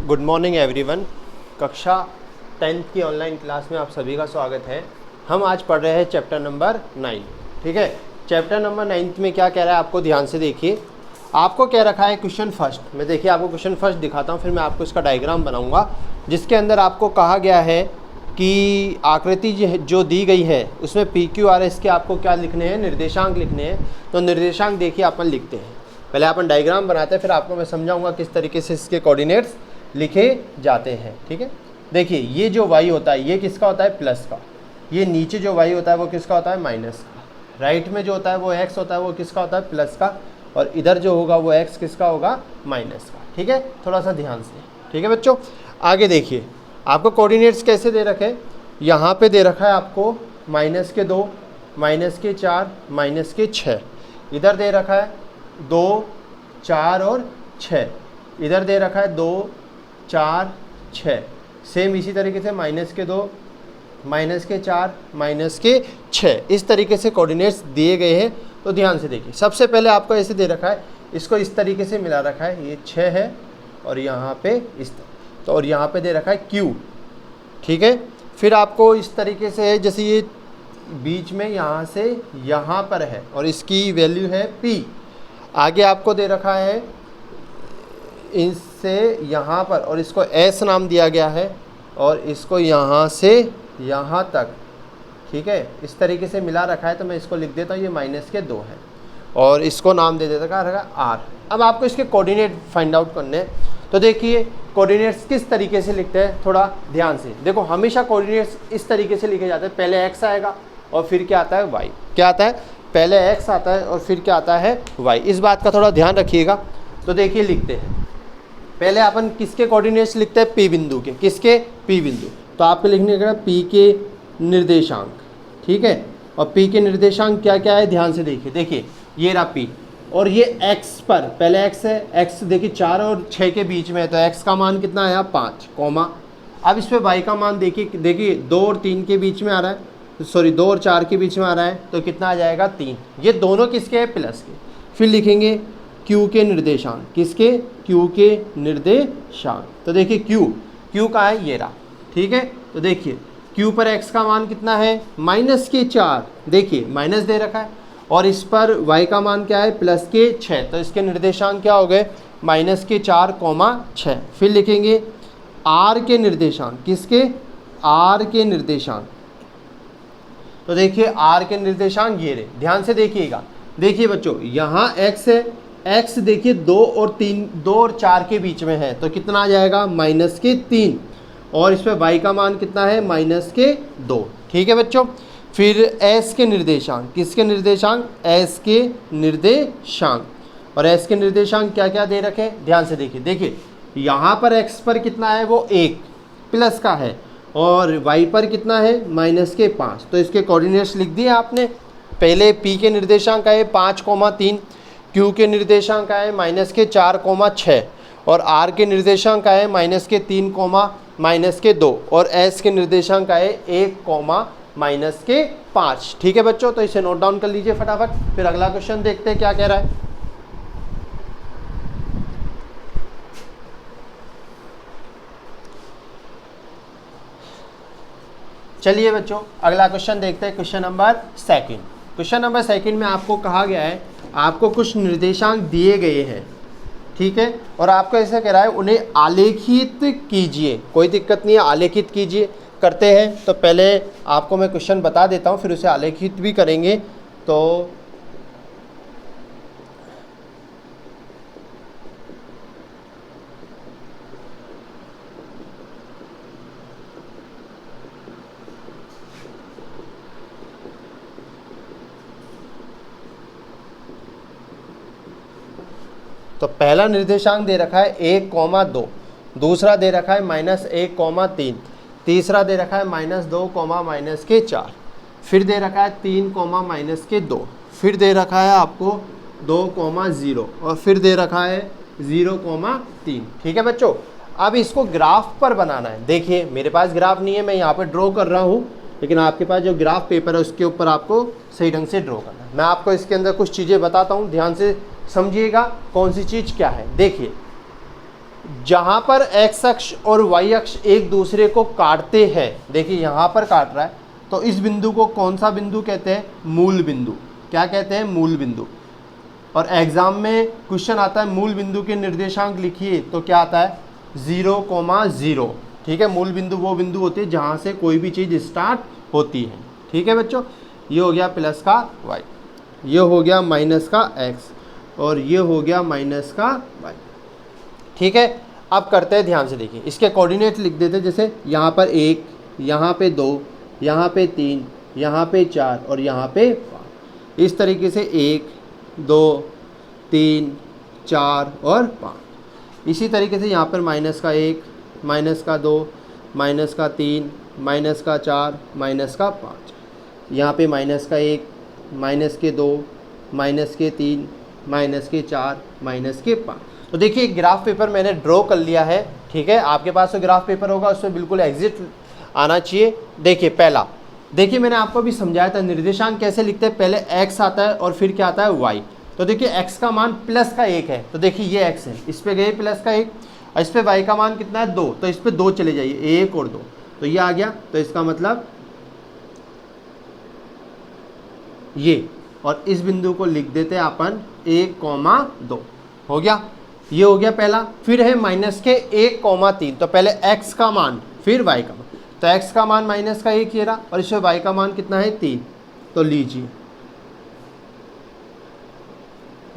Good morning everyone. कक्षा 10th की online class में आप सभी का स्वागत है। हम आज पढ़ रहे हैं चैप्टर नंबर 9। ठीक है, चैप्टर नंबर 9 में क्या कह रहा है आपको ध्यान से देखिए। आपको क्या रखा है क्वेश्चन फर्स्ट में, देखिए आपको क्वेश्चन फर्स्ट दिखाता हूँ, फिर मैं आपको इसका डायग्राम बनाऊँगा जिसके अंदर आपको कहा गया है कि आकृति जो दी गई है उसमें PQRS के आपको क्या लिखने हैं, निर्देशांक लिखने हैं। तो निर्देशांक देखिए अपन लिखते हैं, पहले अपन डायग्राम बनाते हैं, फिर आपको मैं समझाऊंगा किस तरीके से इसके कोऑर्डिनेट्स लिखे जाते हैं। ठीक है, देखिए ये जो y होता है ये किसका होता है, प्लस का। ये नीचे जो y होता है वो किसका होता है, माइनस का। राइट में जो होता है वो x होता है वो किसका होता है, प्लस का। और इधर जो होगा वो x किसका होगा, माइनस का। ठीक है, थोड़ा सा ध्यान से। ठीक है बच्चों, आगे देखिए आपको कोऑर्डिनेट्स कैसे दे रखे। यहाँ पे दे रखा है आपको -2, -4, -6। इधर दे रखा है 2, 4 और 6। इधर दे रखा है 2, 4, 6। सेम इसी तरीके से -2, -4, -6। इस तरीके से कोऑर्डिनेट्स दिए गए हैं। तो ध्यान से देखिए, सबसे पहले आपको ऐसे दे रखा है, इसको इस तरीके से मिला रखा है, ये 6 है और यहाँ पे इस तो, और यहाँ पे दे रखा है Q। ठीक है, फिर आपको इस तरीके से है, जैसे ये बीच में यहाँ से यहाँ पर है और इसकी वैल्यू है P। आगे आपको दे रखा है इससे यहाँ पर, और इसको S नाम दिया गया है, और इसको यहाँ से यहाँ तक। ठीक है, इस तरीके से मिला रखा है। तो मैं इसको लिख देता हूँ, ये -2 है, और इसको नाम दे देता है R। अब आपको इसके कोऑर्डिनेट फाइंड आउट करने हैं। तो देखिए कोऑर्डिनेट्स किस तरीके से लिखते हैं, थोड़ा ध्यान से देखो। हमेशा कोऑर्डिनेट्स इस तरीके से लिखे जाते हैं, पहले x आएगा और फिर क्या आता है, y। क्या आता है, पहले x आता है और फिर क्या आता है, y। इस बात का थोड़ा ध्यान रखिएगा। तो देखिए लिखते हैं, पहले अपन किसके कोऑर्डिनेट्स लिखते हैं, P बिंदु के। किसके, P बिंदु। तो आपको लिखने का P के निर्देशांक। ठीक है, और P के निर्देशांक क्या क्या है, ध्यान से देखिए। देखिए ये रहा P, और ये x पर, पहले x है, x देखिए 4 और 6 के बीच में है, तो x का मान कितना आया, 5, कॉमा। अब इस पे y का मान देखिए 2 और 3 के बीच में आ रहा है, सॉरी 2 और 4 के बीच में आ रहा है, तो कितना आ जाएगा, 3। ये दोनों किसके हैं, प्लस के। फिर लिखेंगे q के निर्देशांक। किसके, q के निर्देशांक। तो देखिए q का है, ये रहा। ठीक है, तो देखिए q पर x का मान कितना है, -4। देखिए माइनस दे रखा है, और इस पर y का मान क्या है, +6। तो इसके निर्देशांक क्या हो गए, -4, 6। फिर लिखेंगे r के निर्देशांक। किसके, r के निर्देशांक। तो देखिए r के निर्देशांक ये रहे, ध्यान से देखिएगा। देखिए बच्चों यहाँ x है, x देखिए 2 और 4 के बीच में है, तो कितना आ जाएगा, -3। और इस पर y का मान कितना है, -2। ठीक है बच्चों, फिर s के निर्देशांक। किसके निर्देशांक, s के निर्देशांक। और s के निर्देशांक क्या क्या दे रखे, ध्यान से देखिए। देखिए यहाँ पर x पर कितना है, वो 1 प्लस का है, और y पर कितना है, -5। तो इसके कोऑर्डिनेट्स लिख दिए आपने। पहले p के निर्देशांक आए 5, 3, q के निर्देशांक आए -4, 6, और r के निर्देशांक आए -3, -2, और s के निर्देशांक आए 1, -5। ठीक है बच्चों, तो इसे नोट डाउन कर लीजिए फटाफट। फिर अगला क्वेश्चन देखते हैं क्या कह रहा है। चलिए बच्चों अगला क्वेश्चन देखते हैं, क्वेश्चन नंबर 2। क्वेश्चन नंबर 2 में आपको कहा गया है, आपको कुछ निर्देशांक दिए गए हैं। ठीक है, और आपको ऐसा कह रहा है उन्हें आलेखित कीजिए। कोई दिक्कत नहीं है, आलेखित कीजिए। करते हैं, तो पहले आपको मैं क्वेश्चन बता देता हूँ, फिर उसे आलेखित भी करेंगे। तो पहला निर्देशांक दे रखा है 1, 2, दूसरा दे रखा है -1, 3, तीसरा दे रखा है -2, -4, फिर दे रखा है 3, -2, फिर दे रखा है आपको 2, 0, और फिर दे रखा है 0, 3। ठीक है बच्चों, अब इसको ग्राफ पर बनाना है। देखिए मेरे पास ग्राफ नहीं है, मैं यहाँ पर ड्रॉ कर रहा हूँ, लेकिन आपके पास जो ग्राफ पेपर है उसके ऊपर आपको सही ढंग से ड्रॉ करना है। मैं आपको इसके अंदर कुछ चीज़ें बताता हूँ, ध्यान से समझिएगा कौन सी चीज़ क्या है। देखिए जहां पर x अक्ष और y अक्ष एक दूसरे को काटते हैं, देखिए यहां पर काट रहा है, तो इस बिंदु को कौन सा बिंदु कहते हैं? मूल बिंदु। क्या कहते हैं? मूल बिंदु। और एग्जाम में क्वेश्चन आता है मूल बिंदु के निर्देशांक लिखिए, तो क्या आता है? 0,0। ठीक है, मूल बिंदु वो बिंदु होती है जहां से कोई भी चीज़ स्टार्ट होती है। ठीक है बच्चों, ये हो गया प्लस का y, ये हो गया माइनस का x, और ये हो गया माइनस का y। ठीक है, अब करते हैं, ध्यान से देखिए, इसके कोऑर्डिनेट लिख देते हैं। जैसे यहाँ पर 1, यहाँ पे 2, यहाँ पे 3, यहाँ पे 4 और यहाँ पे 5। इस तरीके से 1, 2, 3, 4 और 5। इसी तरीके से यहाँ पर माइनस का 1, माइनस का 2, माइनस का 3, माइनस का 4, माइनस का 5। यहाँ पे माइनस का 1, माइनस के 2, माइनस के 3, माइनस के 4, माइनस के 5। तो देखिए ग्राफ पेपर मैंने ड्रॉ कर लिया है। ठीक है, आपके पास तो ग्राफ पेपर होगा, उसमें बिल्कुल एग्जिट आना चाहिए। देखिए पहला, देखिए मैंने आपको भी समझाया था निर्देशांक कैसे लिखते हैं। पहले x आता है और फिर क्या आता है? y। तो देखिए x का मान प्लस का 1 है, तो देखिए ये x है, इस पे गए प्लस का 1, और इस पे y का मान कितना है? 2, तो इस पे 2 चले जाइए, 1 और 2, तो ये आ गया। तो इसका मतलब ये, और इस बिंदु को लिख देते हैं अपन 1,2। हो गया, ये हो गया पहला। फिर है माइनस के 1,3, तो पहले x का मान फिर y का मान, तो x का मान माइनस का 1 ये रहा, और इसमें y का मान कितना है? 3, तो लीजिए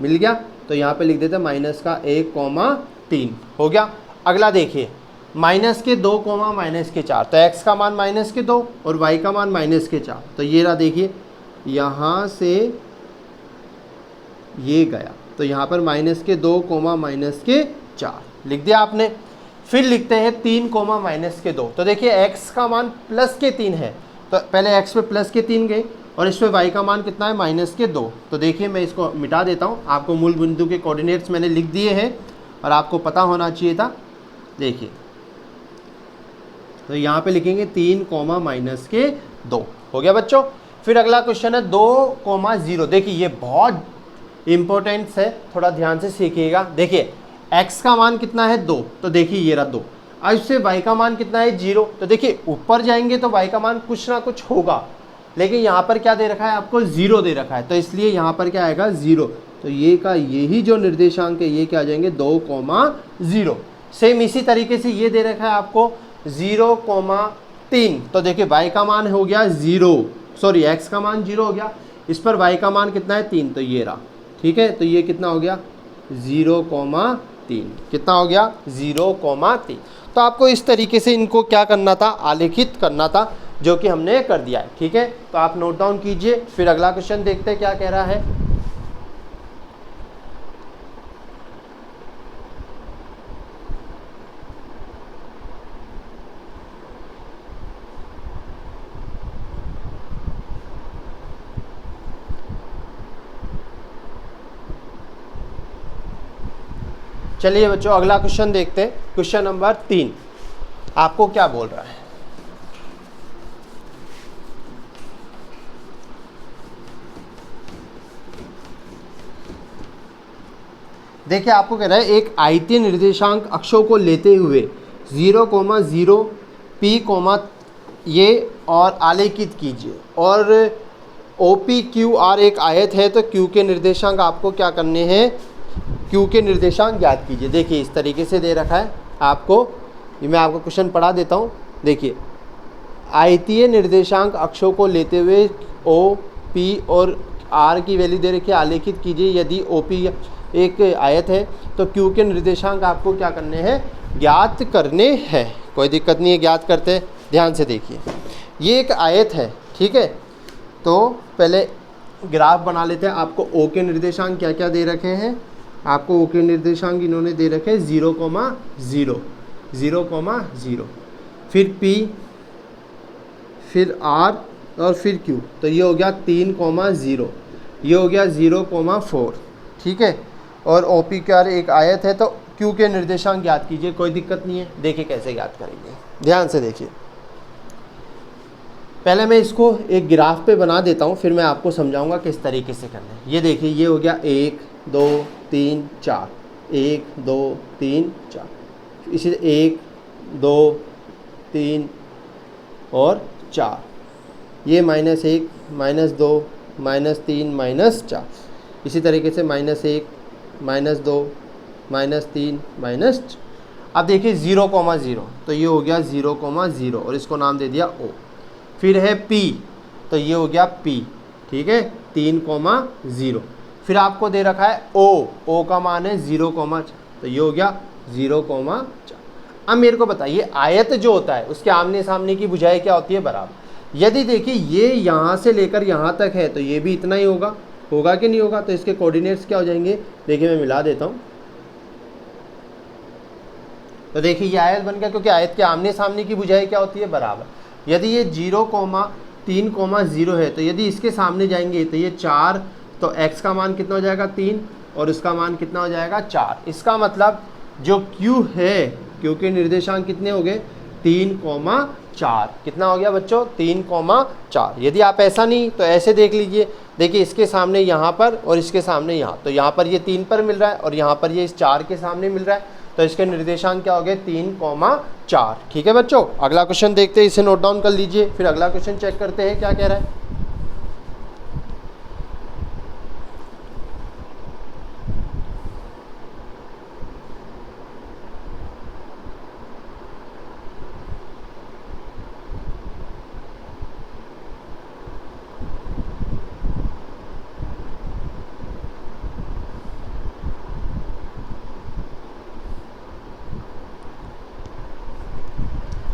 मिल गया। तो यहाँ पे लिख देते हैं माइनस का 1,3। हो गया। अगला देखिए माइनस के 2, माइनस के 4, तो x का मान माइनस के 2 और y का मान माइनस के 4, तो ये रहा। देखिए यहाँ से ये गया, तो यहाँ पर माइनस के 2, माइनस के 4 लिख दिया आपने। फिर लिखते हैं 3, माइनस के 2, तो देखिए x का मान प्लस के 3 है, तो पहले x पे प्लस के 3 गए, और इस पे y का मान कितना है? माइनस के 2। तो देखिए मैं इसको मिटा देता हूँ, आपको मूल बिंदु के कोऑर्डिनेट्स मैंने लिख दिए हैं और आपको पता होना चाहिए था। देखिए तो यहाँ पे लिखेंगे 3, माइनस के 2। हो गया बच्चों। फिर अगला क्वेश्चन है 2,0। देखिए ये बहुत इंपॉर्टेंट है, थोड़ा ध्यान से सीखिएगा। देखिए x का मान कितना है? 2, तो देखिए ये रहा 2। अब इससे y का मान कितना है? 0, तो देखिए ऊपर जाएंगे तो y का मान कुछ ना कुछ होगा, लेकिन यहाँ पर क्या दे रखा है आपको? 0 दे रखा है, तो इसलिए यहाँ पर क्या आएगा? 0। तो ये का यही जो निर्देशांक है ये क्या आ जाएंगे? 2,0। सेम इसी तरीके से ये दे रखा है आपको 0,3, तो देखिए y का मान हो गया 0, सॉरी x का मान 0 हो गया, इस पर y का मान कितना है? 3, तो ये रहा। ठीक है, तो ये कितना हो गया? 0,3। कितना हो गया? 0,3। तो आपको इस तरीके से इनको क्या करना था? आलेखित करना था, जो कि हमने कर दिया है। ठीक है, तो आप नोट डाउन कीजिए। फिर अगला क्वेश्चन देखते हैं क्या कह रहा है। चलिए बच्चों अगला क्वेश्चन देखते हैं। क्वेश्चन नंबर 3 आपको क्या बोल रहा है? देखिए आपको कह रहा है एक आयतीय निर्देशांक अक्षों को लेते हुए 0,0 p, ये और आलेखित कीजिए। और OPQR एक आयत है, तो Q के निर्देशांक आपको क्या करने हैं? Q के निर्देशांक ज्ञात कीजिए। देखिए इस तरीके से दे रखा है आपको, ये मैं आपको क्वेश्चन पढ़ा देता हूँ। देखिए आयतीय निर्देशांक अक्षों को लेते हुए O, P और R की वैल्यू दे रखी है, आलेखित कीजिए। यदि OP एक आयत है तो Q के निर्देशांक आपको क्या करने हैं? ज्ञात करने हैं। कोई दिक्कत नहीं है, ज्ञात करते हैं। ध्यान से देखिए, ये एक आयत है, ठीक है। तो पहले ग्राफ बना लेते हैं। आपको O के निर्देशांक क्या क्या दे रखे हैं? आपको O के निर्देशांक इन्होंने दे रखे 0,0, 0,0, फिर P, फिर R और फिर Q। तो ये हो गया 3,0, ये हो गया 0,4, ठीक है। और OPQR एक आयत है, तो Q के निर्देशांक ज्ञात कीजिए। कोई दिक्कत नहीं है, देखिए कैसे ज्ञात करेंगे। ध्यान से देखिए, पहले मैं इसको एक ग्राफ पे बना देता हूँ, फिर मैं आपको समझाऊंगा किस तरीके से करना है। ये देखिए, ये हो गया 1, 2, 3, 4, 1, 2, 3, 4। इसी 1 2 3 और 4, ये -1 -2 -3 -4, इसी तरीके से -1 -2 -3 -4। अब देखिए 0,0, तो ये हो गया 0,0 और इसको नाम दे दिया O। फिर है P, तो ये हो गया P, ठीक है, 3,0। फिर आपको दे रखा है O का मान है 0,4, तो ये हो गया 0,4। अब मेरे को बताइए आयत जो होता है उसके आमने सामने की भुजाएं क्या होती है, बराबर। यदि देखिए ये यहाँ से लेकर यहाँ तक है तो ये भी इतना ही होगा कि नहीं होगा, तो इसके कोऑर्डिनेट्स क्या हो जाएंगे, देखिए मैं मिला देता हूँ। तो देखिए ये आयत बन गया, क्योंकि आयत के आमने सामने की भुजाएं क्या होती है, बराबर। यदि ये 0,3,0 है तो यदि इसके सामने जाएंगे तो ये 4, तो x का मान कितना हो जाएगा 3 और इसका मान कितना हो जाएगा 4। इसका मतलब जो q है, q के निर्देशांक कितने हो गए 3,4। कितना हो गया बच्चों 3,4। यदि आप ऐसा नहीं तो ऐसे देख लीजिए, देखिए इसके सामने यहाँ पर और इसके सामने यहाँ, तो यहाँ पर ये 3 पर मिल रहा है और यहाँ पर ये इस 4 के सामने मिल रहा है, तो इसके निर्देशांक क्या हो गए 3,4। ठीक है बच्चों, अगला क्वेश्चन देखते हैं, इसे नोट डाउन कर लीजिए, फिर अगला क्वेश्चन चेक करते हैं क्या कह रहा है।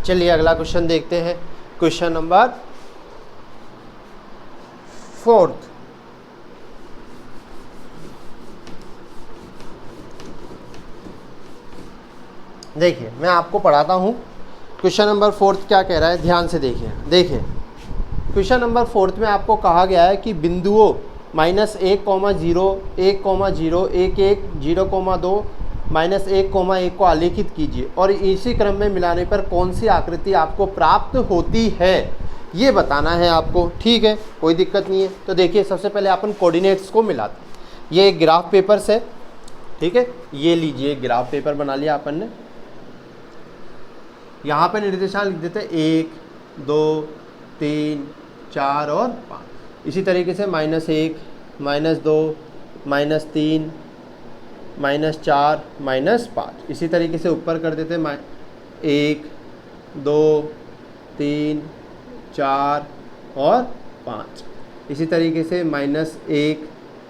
चलिए अगला क्वेश्चन देखते हैं, क्वेश्चन नंबर 4। देखिए मैं आपको पढ़ाता हूँ, क्वेश्चन नंबर 4 क्या कह रहा है, ध्यान से देखिए। देखिए क्वेश्चन नंबर 4 में आपको कहा गया है कि बिंदुओं -1,0 1,0 1,0 1,1 0,2 -1,1 को आलेखित कीजिए और इसी क्रम में मिलाने पर कौन सी आकृति आपको प्राप्त होती है, ये बताना है आपको। ठीक है, कोई दिक्कत नहीं है। तो देखिए सबसे पहले अपन कोऑर्डिनेट्स को मिलाते हैं। ये एक ग्राफ पेपर से, ठीक है, ये लीजिए ग्राफ पेपर बना लिया अपन ने। यहाँ पे निर्देशांक लिख देते हैं 1 2 3 4 और 5। इसी तरीके से -1 -2 -3 -4 -5। इसी तरीके से ऊपर कर देते 1 2 3 4 और 5। इसी तरीके से -1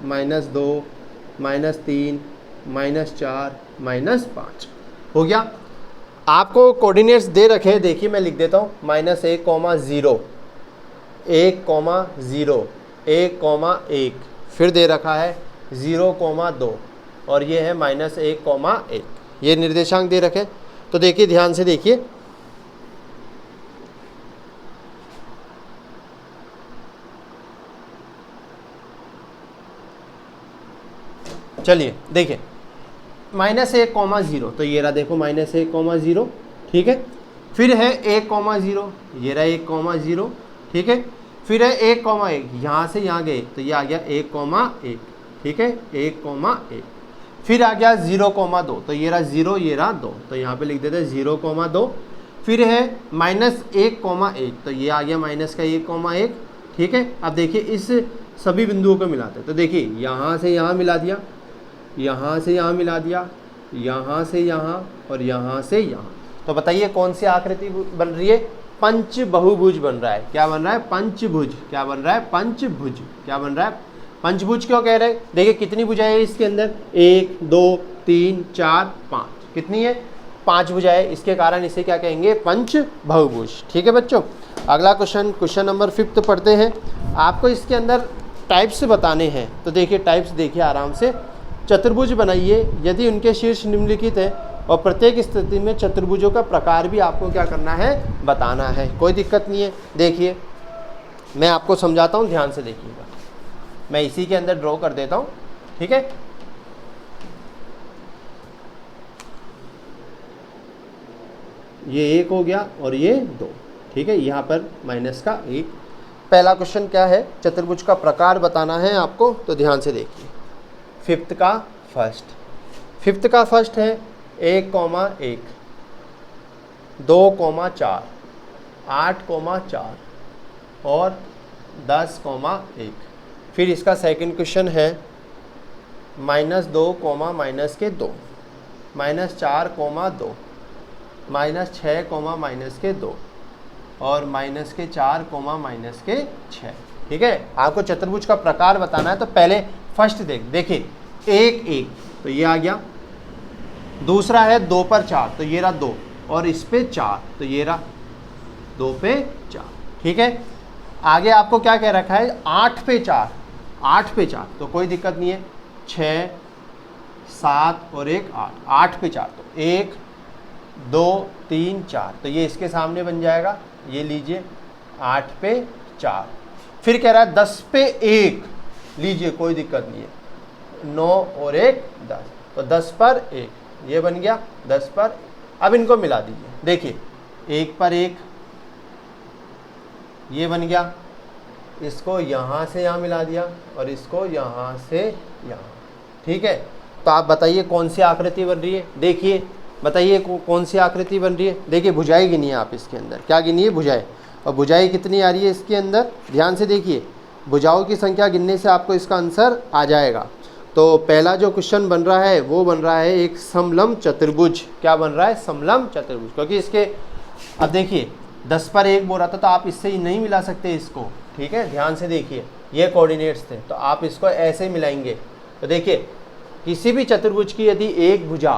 -2 -3 -4 -5 हो गया। आपको कोऑर्डिनेट्स दे रखे हैं, देखिए मैं लिख देता हूँ -1,0 1,0 1,1 फिर दे रखा है 0,2 और ये है -1,1। ये निर्देशांक दे रखे। तो देखिए ध्यान से देखिए, चलिए देखिए -1,0, तो ये रहा देखो -1,0, ठीक है। फिर है 1,0, ये रहा 1,0, ठीक है। फिर है 1,1, यहाँ से यहाँ गए तो ये आ गया 1,1, ठीक है, 1,1। फिर आ गया 0,2, तो ये रहा 0, ये रहा 2, तो यहाँ पे लिख देते हैं 0,2। फिर है -1,1, तो ये आ गया -1,1, ठीक है। अब देखिए इस सभी बिंदुओं को मिलाते हैं, तो देखिए यहाँ से यहाँ मिला दिया, यहाँ से यहाँ मिला दिया, यहाँ से यहाँ और यहाँ से यहाँ। तो बताइए कौन सी आकृति बन रही है, पंचबहुभुज बन रहा है। क्या बन रहा है, पंचभुज। क्या बन रहा है, पंचभुज। क्या बन रहा है, पंचभुज। क्यों कह रहे हैं, देखिए कितनी भुजाएं है इसके अंदर, 1 2 3 4 5, कितनी है 5 भुजाएं। इसके कारण इसे क्या कहेंगे, पंचबहुभुज। ठीक है बच्चों, अगला क्वेश्चन, क्वेश्चन नंबर 5 पढ़ते हैं। आपको इसके अंदर टाइप्स बताने हैं, तो देखिए टाइप्स देखिए आराम से। चतुर्भुज बनाइए यदि उनके शीर्ष निम्नलिखित है और प्रत्येक स्थिति में चतुर्भुजों का प्रकार भी आपको क्या करना है, बताना है। कोई दिक्कत नहीं है। देखिए मैं आपको समझाता हूँ, ध्यान से देखिएगा। मैं इसी के अंदर ड्रॉ कर देता हूँ, ठीक है। ये 1 हो गया और ये 2, ठीक है। यहाँ पर -1। पहला क्वेश्चन क्या है, चतुर्भुज का प्रकार बताना है आपको, तो ध्यान से देखिए। 5th का फर्स्ट है 1,1, 2,4, 8,4 और 10,1। फिर इसका सेकंड क्वेश्चन है -2, -2, -4,2, -6, -2 और -4, -6। ठीक है, आपको चतुर्भुज का प्रकार बताना है। तो पहले फर्स्ट देखिए 1 1 तो ये आ गया, दूसरा है 2 पर 4 तो ये रहा 2 और इस पे 4 तो ये रहा 2 पे 4। ठीक है, आगे आपको क्या कह रखा है 8 पे 4, 8 पे 4 तो कोई दिक्कत नहीं है, 6 7 और 1 8, 8 पे 4 तो 1 2 3 4 तो ये इसके सामने बन जाएगा, ये लीजिए 8 पे 4। फिर कह रहा है 10 पे 1, लीजिए कोई दिक्कत नहीं है, 9 और 1 10 तो 10 पर 1 ये बन गया 10 पर। अब इनको मिला दीजिए, देखिए 1 पर 1 ये बन गया, इसको यहाँ से यहाँ मिला दिया और इसको यहाँ से यहाँ। ठीक है, तो आप बताइए कौन सी आकृति बन रही है, देखिए बताइए कौन सी आकृति बन रही है। देखिए भुजाई गिनिए आप, इसके अंदर क्या गिनिए भुजाएं, और भुजाएं कितनी आ रही है इसके अंदर, ध्यान से देखिए भुजाओं की संख्या गिनने से आपको इसका आंसर आ जाएगा। तो पहला जो क्वेश्चन बन रहा है वो बन रहा है एक समलंब चतुर्भुज। क्या बन रहा है, समलंब चतुर्भुज, क्योंकि इसके अब देखिए 10 पर 1 बोल रहा था तो आप इससे ही नहीं मिला सकते इसको। ठीक है, ध्यान से देखिए ये कोऑर्डिनेट्स थे तो आप इसको ऐसे ही मिलाएंगे। तो देखिए किसी भी चतुर्भुज की यदि एक भुजा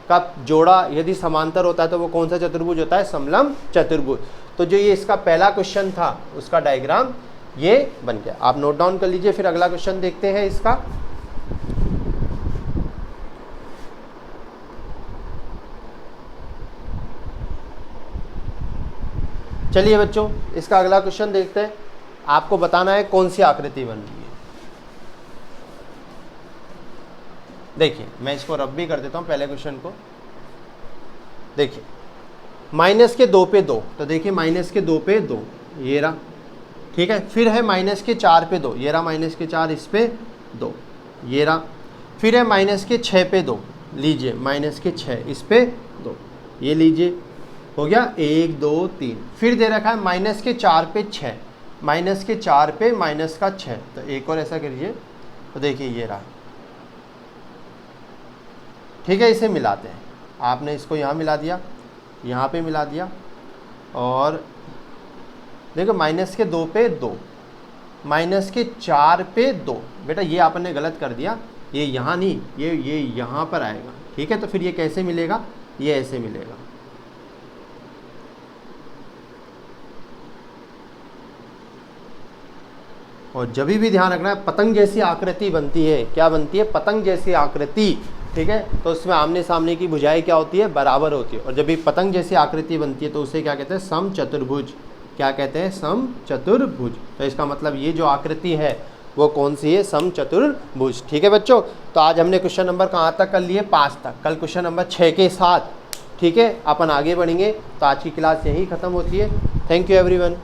का जोड़ा यदि समांतर होता है तो वो कौन सा चतुर्भुज होता है, समलंब चतुर्भुज। तो जो ये इसका पहला क्वेश्चन था उसका डायग्राम ये बन गया, आप नोट डाउन कर लीजिए। फिर अगला क्वेश्चन देखते हैं इसका। चलिए बच्चों इसका अगला क्वेश्चन देखते हैं, आपको बताना है कौन सी आकृति बन रही है। देखिए मैं इसको रब भी कर देता हूं पहले क्वेश्चन को। देखिए -2 पे 2 तो देखिए -2 पे 2 ये रहा। ठीक है, फिर है -4 पे 2 ये रहा, -4 इस पे 2 ये रहा। फिर है -6 पे 2 लीजिए, -6 इस पे 2 ये लीजिए, हो गया 1 2 3। फिर दे रखा है -4 पे 6, -4 पे -6 तो एक और ऐसा करिए तो देखिए ये रहा। ठीक है, इसे मिलाते हैं, आपने इसको यहाँ मिला दिया, यहाँ पे मिला दिया और देखो -2 पे 2, -4 पे 2। बेटा ये आपने गलत कर दिया, ये यहाँ नहीं, ये यहाँ पर आएगा। ठीक है, तो फिर ये कैसे मिलेगा, ये ऐसे मिलेगा। और जब भी ध्यान रखना है पतंग जैसी आकृति बनती है, क्या बनती है, पतंग जैसी आकृति। ठीक है, तो उसमें आमने सामने की भुजाएं क्या होती है, बराबर होती है। और जब भी पतंग जैसी आकृति बनती है तो उसे क्या कहते हैं, समचतुर्भुज। क्या कहते हैं, समचतुर्भुज। तो इसका मतलब ये जो आकृति है वो कौन सी है, समचतुर्भुज। ठीक है बच्चों, तो आज हमने क्वेश्चन नंबर कहाँ तक कर लिए, 5 तक। कल क्वेश्चन नंबर 6 के साथ ठीक है अपन आगे बढ़ेंगे। तो आज की क्लास यहीं ख़त्म होती है। Thank you everyone.